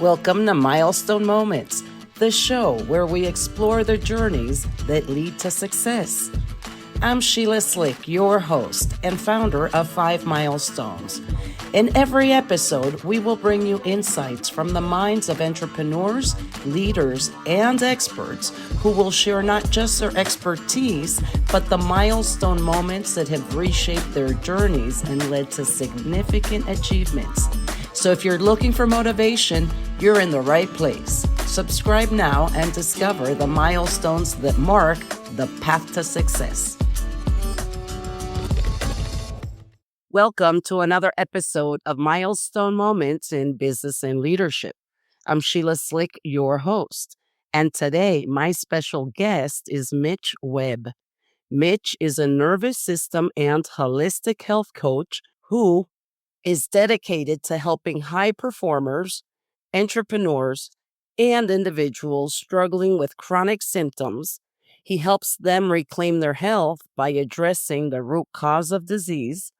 Welcome to Milestone Moments, the show where we explore the journeys that lead to success. I'm Sheila Slick, your host and founder of 5 Milestones. In every episode, we will bring you insights from the minds of entrepreneurs, leaders, and experts who will share not just their expertise, but the milestone moments that have reshaped their journeys and led to significant achievements. So if you're looking for motivation, you're in the right place. Subscribe now and discover the milestones that mark the path to success. Welcome to another episode of Milestone Moments in Business and Leadership. I'm Sheila Slick, your host. And today, my special guest is Mitch Webb. Mitch is a nervous system and holistic health coach who is dedicated to helping high performers, entrepreneurs, and individuals struggling with chronic symptoms. He helps them reclaim their health by addressing the root cause of disease,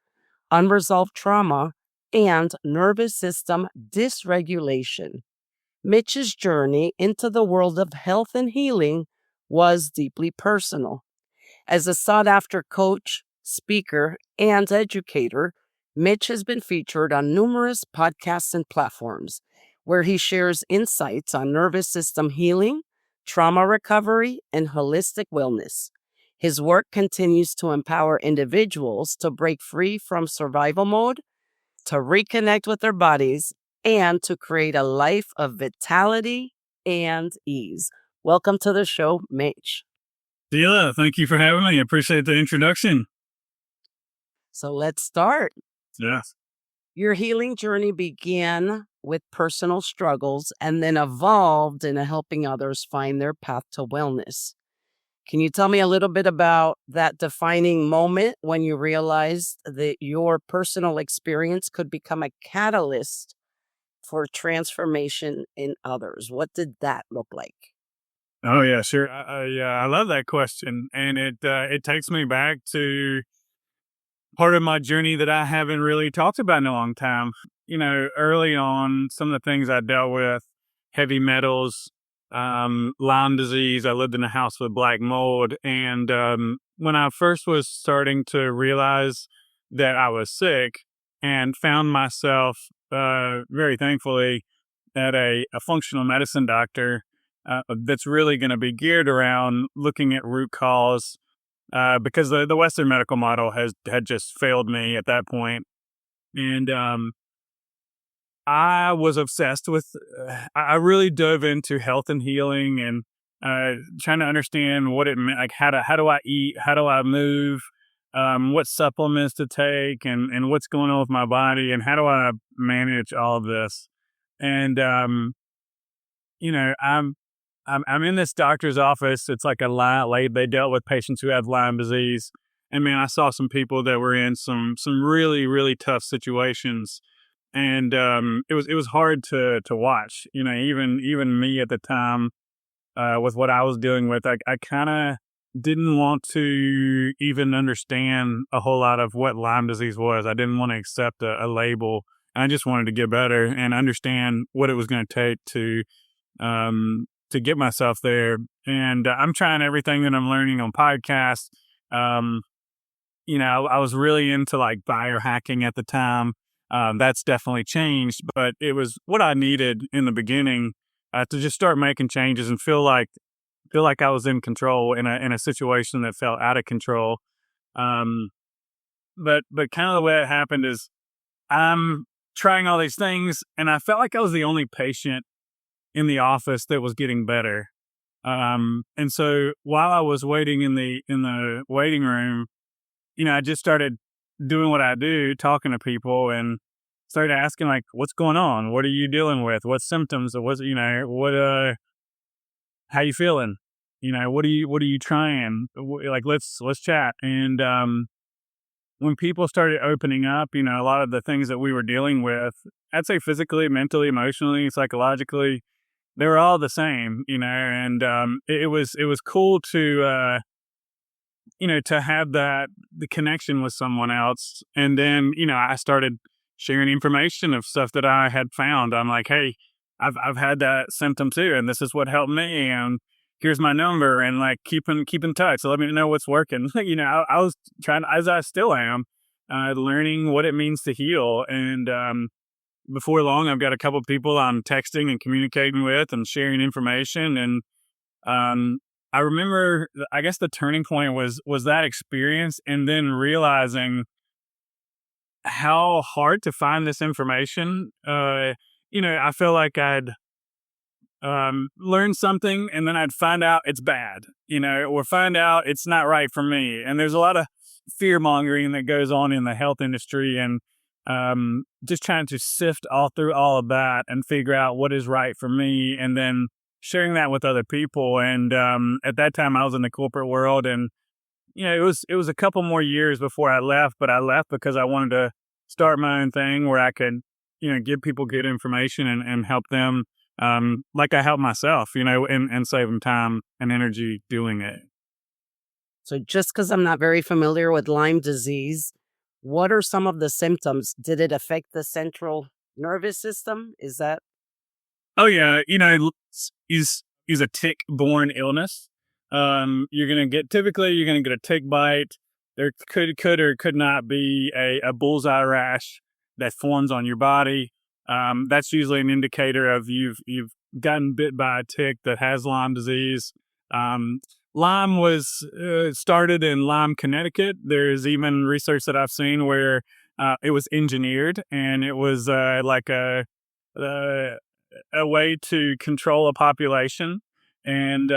unresolved trauma, and nervous system dysregulation. Mitch's journey into the world of health and healing was deeply personal. As a sought-after coach, speaker, and educator, Mitch has been featured on numerous podcasts and platforms where he shares insights on nervous system healing, trauma recovery, and holistic wellness. His work continues to empower individuals to break free from survival mode, to reconnect with their bodies, and to create a life of vitality and ease. Welcome to the show, Mitch. Sheila, thank you for having me. I appreciate the introduction. So let's start. Yes. Your healing journey began with personal struggles and then evolved into helping others find their path to wellness. Can you tell me a little bit about that defining moment when you realized that your personal experience could become a catalyst for transformation in others? What did that look like? Oh yeah, sure. I love that question, and it takes me back to part of my journey that I haven't really talked about in a long time. You know, early on, some of the things I dealt with, heavy metals, Lyme disease. I lived in a house with black mold, and when I first was starting to realize that I was sick, and found myself very thankfully at a functional medicine doctor that's really going to be geared around looking at root cause, because the Western medical model had just failed me at that point. And I was obsessed with, I really dove into health and healing and trying to understand what it meant, like how do I eat, how do I move, what supplements to take, and what's going on with my body, and how do I manage all of this. And you know, I'm in this doctor's office. It's like a Lyme. They dealt with patients who have Lyme disease, and man, I saw some people that were in some really really tough situations, and it was hard to watch. You know, even me at the time, with what I was dealing with, I kind of didn't want to even understand a whole lot of what Lyme disease was. I didn't want to accept a label. I just wanted to get better and understand what it was going to take to get myself there. And I'm trying everything that I'm learning on podcasts. You know, I was really into like biohacking at the time. That's definitely changed, but it was what I needed in the beginning to just start making changes and feel like I was in control in a situation that felt out of control. But kind of the way it happened is I'm trying all these things, and I felt like I was the only patient in the office that was getting better. And so while I was waiting in the waiting room, you know, I just started doing what I do, talking to people, and started asking like, what's going on? What are you dealing with? What symptoms? Or what's, you know, how you feeling? You know, what are you trying? Like, let's chat. And, when people started opening up, you know, a lot of the things that we were dealing with, I'd say physically, mentally, emotionally, psychologically, they were all the same, you know, and it was cool to you know, to have the connection with someone else. And then, you know, I started sharing information of stuff that I had found. I'm like, hey, I've had that symptom too, and this is what helped me, and here's my number, and like keep in touch. So let me know what's working. I was trying, as I still am, learning what it means to heal, and before long, I've got a couple people I'm texting and communicating with and sharing information. And um, I remember, I guess the turning point was that experience, and then realizing how hard to find this information. I feel like I'd learn something and then I'd find out it's bad, or find out it's not right for me. And there's a lot of fear mongering that goes on in the health industry, and just trying to sift all through all of that and figure out what is right for me, and then sharing that with other people. And at that time, I was in the corporate world, and it was a couple more years before I left, but I left because I wanted to start my own thing where I could, give people good information and help them, like I help myself, and save them time and energy doing it. So just because I'm not very familiar with Lyme disease, what are some of the symptoms? Did it affect the central nervous system? Is that Oh yeah, is a tick-borne illness. You're gonna get a tick bite. There could or could not be a bullseye rash that forms on your body. That's usually an indicator of you've gotten bit by a tick that has Lyme disease. Um, Lyme was started in Lyme, Connecticut. There's even research that I've seen where it was engineered, and it was like uh, a way to control a population. And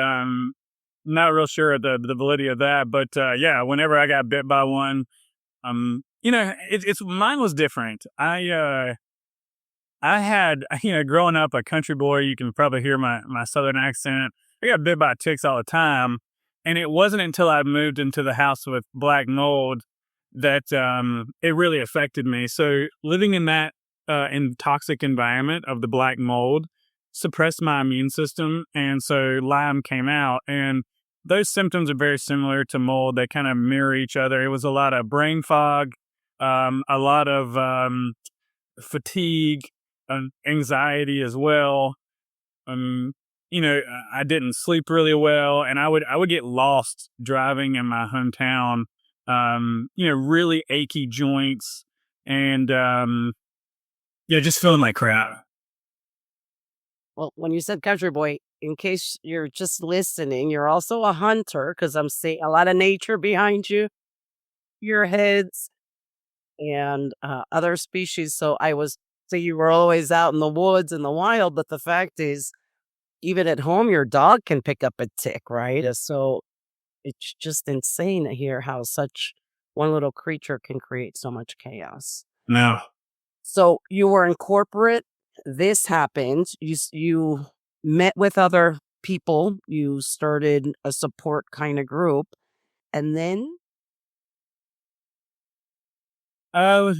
not real sure of the validity of that, but yeah, whenever I got bit by one, it's mine was different. I had, growing up a country boy, you can probably hear my southern accent. I got bit by ticks all the time. And it wasn't until I moved into the house with black mold that it really affected me. So living in that in toxic environment of the black mold suppressed my immune system. And so Lyme came out. And those symptoms are very similar to mold. They kind of mirror each other. It was a lot of brain fog, a lot of fatigue, anxiety as well. Um, I didn't sleep really well, and I would get lost driving in my hometown. Really achy joints, and yeah, just feeling like crap. well, when you said country boy, in case you're just listening, you're also a hunter because I'm seeing a lot of nature behind you, your heads and other species. So I was so you were always out in the woods in the wild, but the fact is, even at home, your dog can pick up a tick, right? So it's just insane to hear how such one little creature can create so much chaos. No. So you were in corporate. This happened. You met with other people. You started a support kind of group, and then Oh,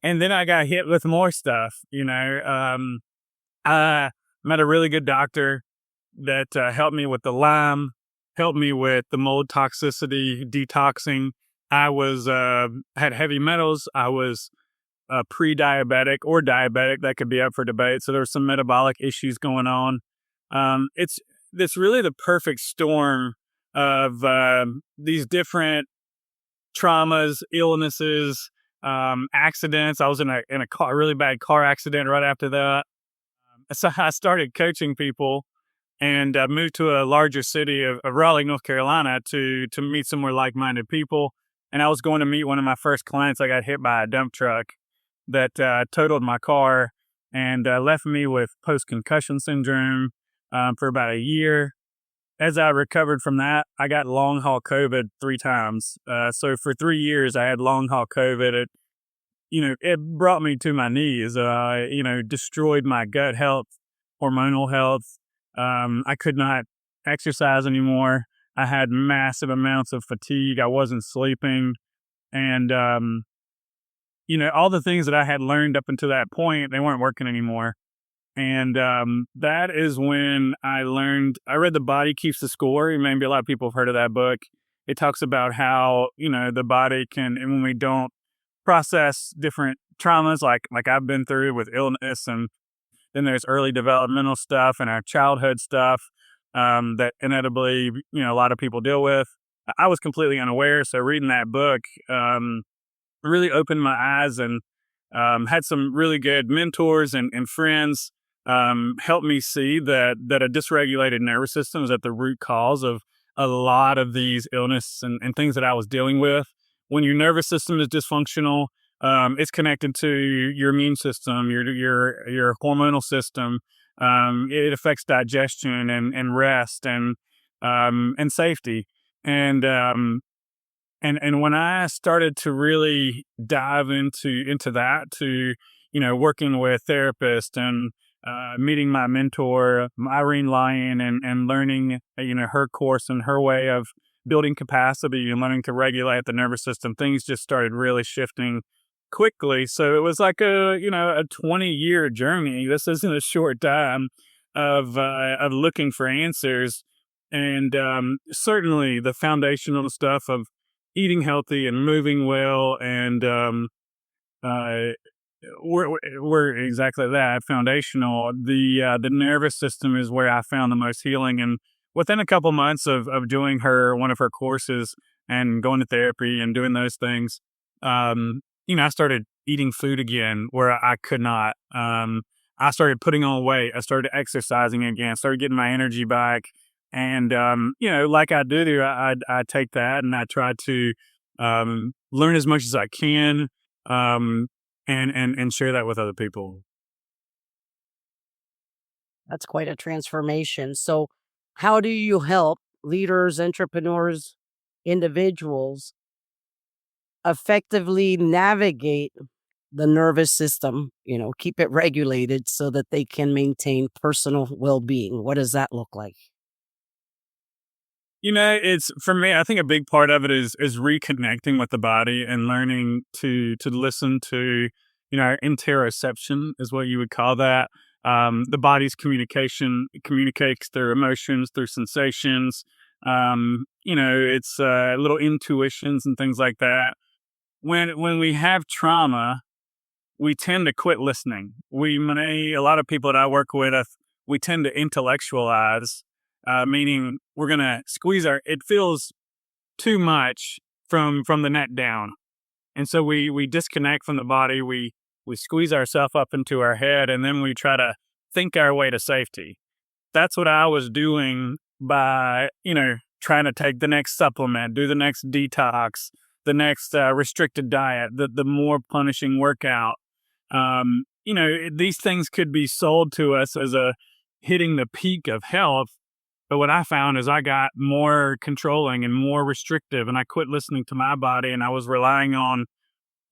and then I got hit with more stuff. I met a really good doctor that helped me with the Lyme, helped me with the mold toxicity detoxing. I was had heavy metals. I was pre-diabetic or diabetic. That could be up for debate. So there were some metabolic issues going on. It's really the perfect storm of these different traumas, illnesses, accidents. I was in a really bad car accident right after that. So I started coaching people and moved to a larger city of Raleigh, North Carolina, to meet some more like-minded people. And I was going to meet one of my first clients. I got hit by a dump truck that totaled my car and left me with post-concussion syndrome for about a year. As I recovered from that, I got long haul COVID 3 times. So for 3 years, I had long haul COVID. It brought me to my knees. Destroyed my gut health, hormonal health. I could not exercise anymore. I had massive amounts of fatigue. I wasn't sleeping, and all the things that I had learned up until that point, they weren't working anymore. And that is when I learned. I read The Body Keeps the Score. Maybe a lot of people have heard of that book. It talks about how the body can, and when we don't process different traumas, like I've been through with illness and Then there's early developmental stuff and our childhood stuff that inevitably, a lot of people deal with. I was completely unaware. So reading that book really opened my eyes, and had some really good mentors and friends help me see that a dysregulated nervous system is at the root cause of a lot of these illness and things that I was dealing with. When your nervous system is dysfunctional, it's connected to your immune system, your hormonal system. It affects digestion and rest and safety. And and when I started to really dive into that, to working with therapists and meeting my mentor Irene Lyon, and learning her course and her way of building capacity and learning to regulate the nervous system, things just started really shifting quickly. So it was like a 20-year journey. This isn't a short time of looking for answers. And certainly the foundational stuff of eating healthy and moving well, and uh, we're exactly that, foundational. The nervous system is where I found the most healing, and within a couple months of doing one of her courses and going to therapy and doing those things, I started eating food again where I could not. I started putting on weight. I started exercising again. Started getting my energy back. And like I do, I take that and I try to learn as much as I can, and share that with other people. That's quite a transformation. So, how do you help leaders, entrepreneurs, individuals effectively navigate the nervous system, keep it regulated so that they can maintain personal well being? What does that look like? It's for me. I think a big part of it is reconnecting with the body and learning to listen to, our interoception is what you would call that. The body's communication communicates through emotions, through sensations. It's little intuitions and things like that. When we have trauma, we tend to quit listening. A lot of people that I work with, we tend to intellectualize, meaning we're gonna squeeze it feels too much from the neck down, and so we disconnect from the body. We squeeze ourselves up into our head, and then we try to think our way to safety. That's what I was doing by, trying to take the next supplement, do the next detox, the next restricted diet, the more punishing workout. These things could be sold to us as a hitting the peak of health. But what I found is I got more controlling and more restrictive, and I quit listening to my body, and I was relying on,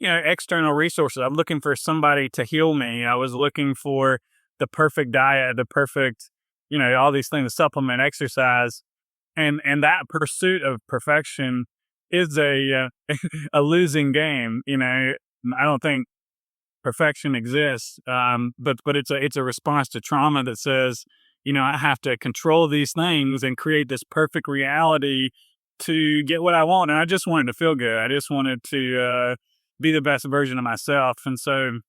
external resources. I'm looking for somebody to heal me. I was looking for the perfect diet, the perfect, all these things, the supplement, exercise, and that pursuit of perfection is a losing game. I don't think perfection exists, but it's a response to trauma that says, I have to control these things and create this perfect reality to get what I want. And I just wanted to feel good. I just wanted to be the best version of myself. And so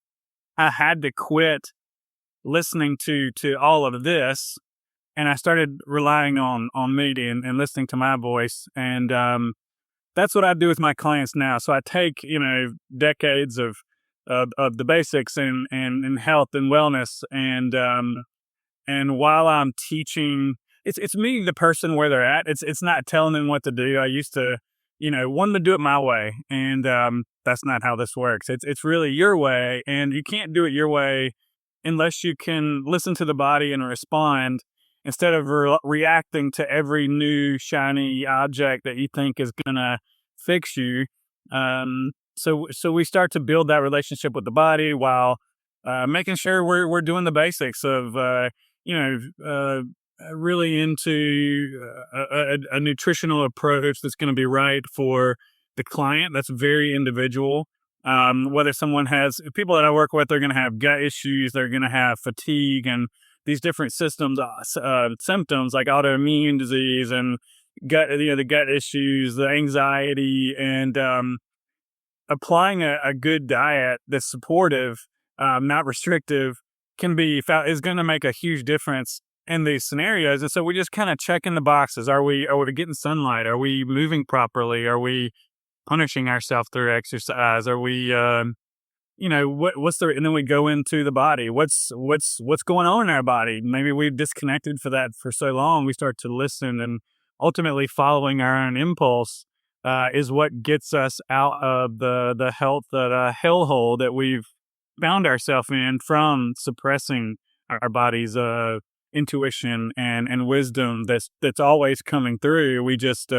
I had to quit listening to all of this, and I started relying on me and listening to my voice. And that's what I do with my clients now. So I take, decades of the basics and health and wellness, and while I'm teaching, it's meeting the person where they're at. It's not telling them what to do. I used to, want to do it my way, and that's not how this works. It's really your way, and you can't do it your way unless you can listen to the body and respond instead of reacting to every new shiny object that you think is gonna fix you. So we start to build that relationship with the body while making sure we're doing the basics of you know really into a nutritional approach that's going to be right for the client. That's very individual. Whether someone has people that I work with, they're going to have gut issues, they're going to have fatigue and these different symptoms like autoimmune disease and the gut issues, the anxiety, and applying a good diet that's supportive, not restrictive, is going to make a huge difference in these scenarios. And so we just kind of checking the boxes. Are we getting sunlight? Are we moving properly? Are we punishing ourselves through exercise? Are we what's the and then we go into the body. What's going on in our body? Maybe we've disconnected for that for so long. We start to listen, and ultimately following our own impulse is what gets us out of the health hellhole that we've found ourselves in from suppressing our body's intuition and wisdom that's always coming through. We just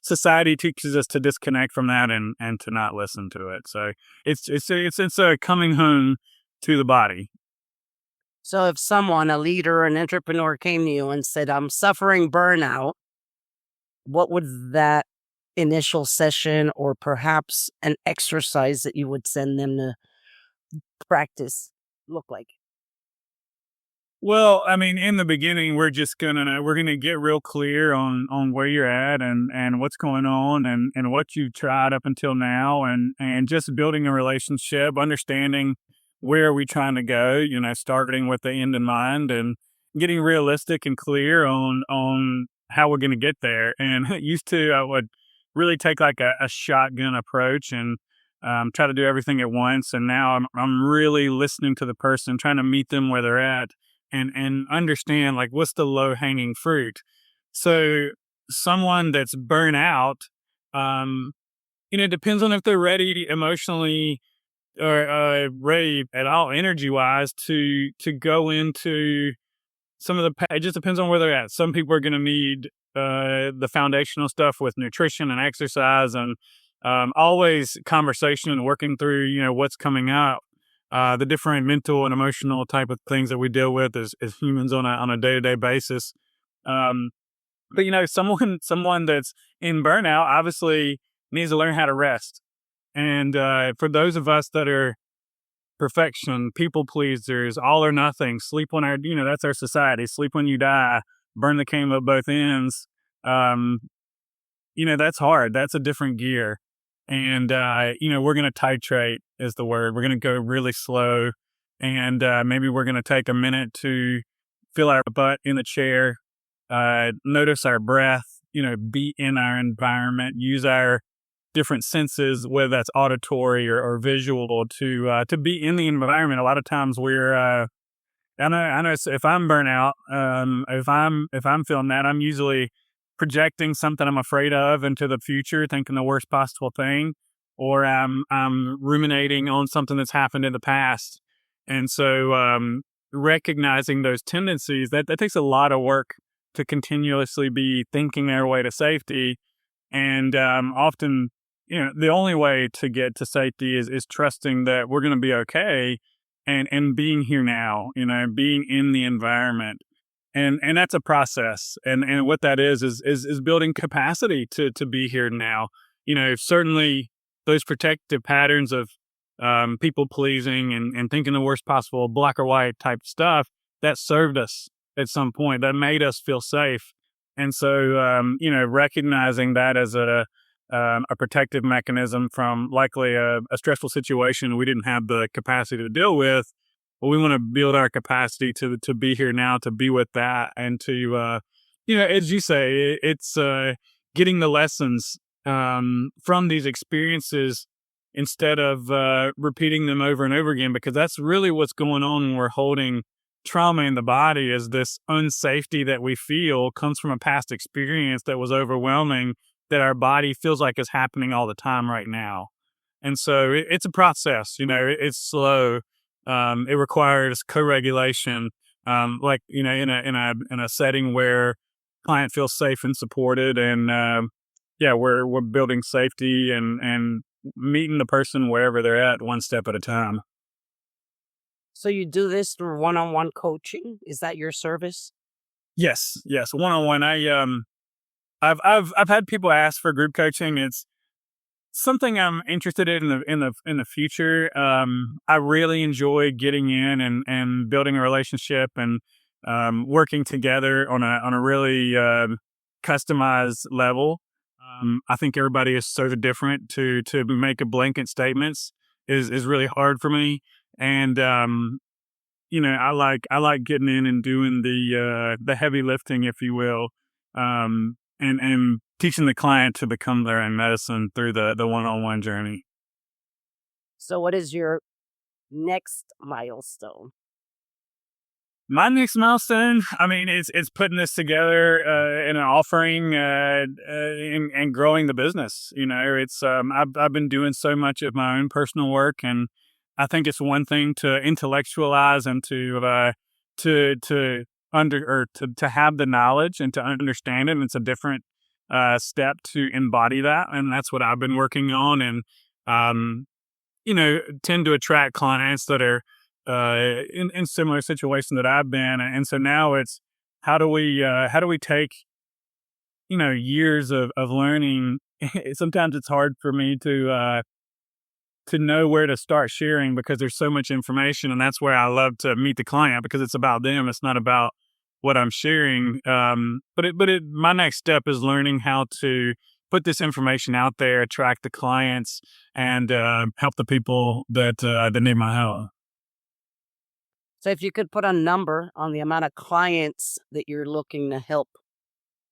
society teaches us to disconnect from that and to not listen to it. So it's a coming home to the body. So if someone, a leader, an entrepreneur came to you and said, I'm suffering burnout, what would that initial session or perhaps an exercise that you would send them to practice look like? Well, I mean, in the beginning, we're gonna get real clear on where you're at and what's going on and what you've tried up until now and just building a relationship, understanding where are we trying to go, starting with the end in mind and getting realistic and clear on how we're gonna get there. And used to I would really take like a shotgun approach and try to do everything at once. And now I'm really listening to the person, trying to meet them where they're at and understand like what's the low hanging fruit. So someone that's burnt out, it depends on if they're ready emotionally or ready at all energy wise to go into some of it just depends on where they're at. Some people are going to need the foundational stuff with nutrition and exercise and always conversation and working through, what's coming up, the different mental and emotional type of things that we deal with as humans on a day-to-day basis. Um, but someone that's in burnout obviously needs to learn how to rest. And for those of us that are perfection, people pleasers, all or nothing, sleep when that's our society. Sleep when you die, burn the candle at both ends. Um, that's hard. That's a different gear. And, we're going to titrate is the word. We're going to go really slow. And maybe we're going to take a minute to feel our butt in the chair, notice our breath, be in our environment, use our different senses, whether that's auditory or visual, to be in the environment. A lot of times I know. If I'm burnt out, if I'm feeling that, I'm usually projecting something I'm afraid of into the future, thinking the worst possible thing, or I'm ruminating on something that's happened in the past. And so, recognizing those tendencies that takes a lot of work to continuously be thinking their way to safety. And often, the only way to get to safety is trusting that we're going to be okay and being here now, being in the environment. And that's a process. And what that is building capacity to be here now. Certainly those protective patterns of people pleasing and thinking the worst possible black or white type stuff that served us at some point, that made us feel safe. And so, recognizing that as a protective mechanism from likely a stressful situation we didn't have the capacity to deal with. But we want to build our capacity to be here now, to be with that, and to, as you say, it's getting the lessons from these experiences instead of repeating them over and over again, because that's really what's going on when we're holding trauma in the body. Is this unsafety that we feel comes from a past experience that was overwhelming, that our body feels like is happening all the time right now. And so it's a process, it's slow. It requires co-regulation, in a setting where client feels safe and supported. And, we're building safety and meeting the person wherever they're at, one step at a time. So you do this through one-on-one coaching? Is that your service? Yes. One-on-one. I've had people ask for group coaching. It's something I'm interested in the future. I really enjoy getting in and building a relationship and working together on a really customized level. I think everybody is sort of different. To make a blanket statements is really hard for me. And I like getting in and doing the heavy lifting, if you will, and teaching the client to become their own medicine through the one-on-one journey. So, what is your next milestone? My next milestone, I mean, it's putting this together in an offering and growing the business. It's I've been doing so much of my own personal work, and I think it's one thing to intellectualize and to under or to have the knowledge and to understand it. And it's a different step to embody that, and that's what I've been working on. And um, tend to attract clients that are in similar situation that I've been. And so now it's how do we take years of learning. Sometimes it's hard for me to know where to start sharing because there's so much information, and that's where I love to meet the client because it's about them. It's not about what I'm sharing. But my next step is learning how to put this information out there, attract the clients, and help the people that need my help. So, if you could put a number on the amount of clients that you're looking to help,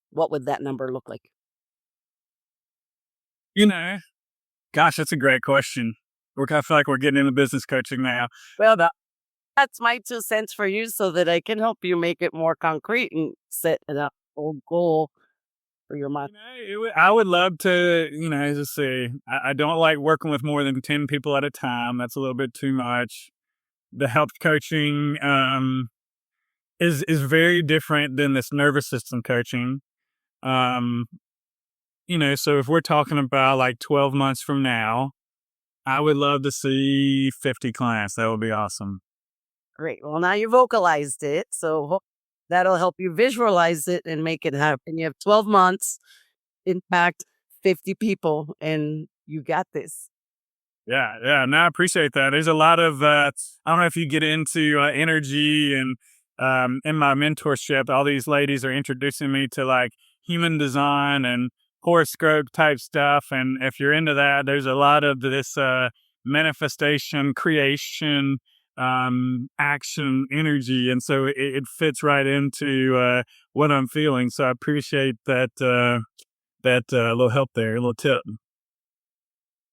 what would that number look like? You know, Gosh, that's a great question. I feel like we're getting into business coaching now. Well, that's my 2 cents for you so that I can help you make it more concrete and set an whole goal for your month. I would love to, just say I don't like working with more than 10 people at a time. That's a little bit too much. The health coaching is very different than this nervous system coaching. Um, so if we're talking about like 12 months from now, I would love to see 50 clients. That would be awesome. Great. Well, now you vocalized it. So that'll help you visualize it and make it happen. You have 12 months, impact 50 people, and you got this. Yeah, yeah. No, I appreciate that. There's a lot of I don't know if you get into energy and in my mentorship, all these ladies are introducing me to like human design and horoscope type stuff. And if you're into that, there's a lot of this manifestation, creation, action, energy, and so it fits right into what I'm feeling. So I appreciate that little help there, a little tip.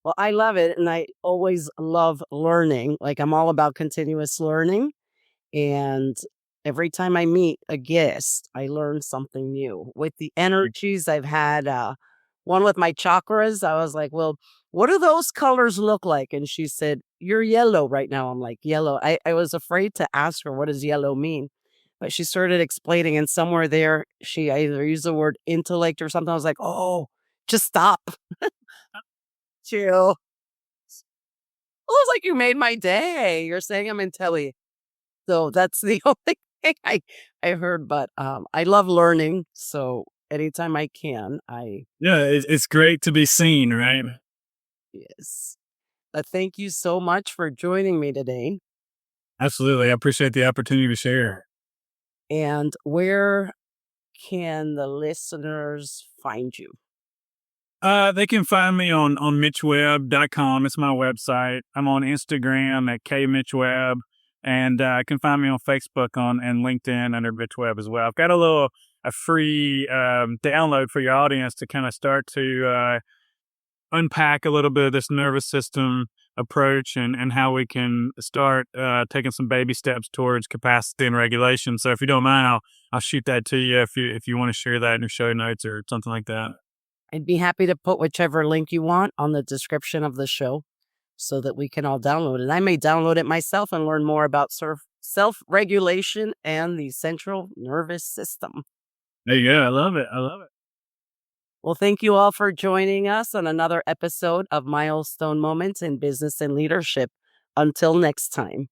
Well, I love it. And I always love learning. Like, I'm all about continuous learning. And every time I meet a guest, I learn something new. With the energies, I've had one with my chakras. I was like, well, what do those colors look like? And she said, you're yellow right now. I'm like, yellow. I was afraid to ask her, what does yellow mean? But she started explaining, and somewhere there, she either used the word intellect or something. I was like, oh, just stop. Chill. It was like you made my day. You're saying I'm intelligent. So that's the only thing I heard, but, I love learning, so anytime I can, I Yeah, it's great to be seen, right? yes. Thank you so much for joining me today, Absolutely. I appreciate the opportunity to share. and where can the listeners find you? They can find me on mitchwebb.com. It's my website. I'm on Instagram at kmitchwebb, and can find me on Facebook and LinkedIn under Mitch Webb as well. I've got a free download for your audience to kind of start to unpack a little bit of this nervous system approach and how we can start taking some baby steps towards capacity and regulation. So if you don't mind, I'll shoot that to you if you want to share that in your show notes or something like that. I'd be happy to put whichever link you want on the description of the show so that we can all download it. I may download it myself and learn more about self-regulation and the central nervous system. There you go. I love it. I love it. Well, thank you all for joining us on another episode of Milestone Moments in Business and Leadership. Until next time.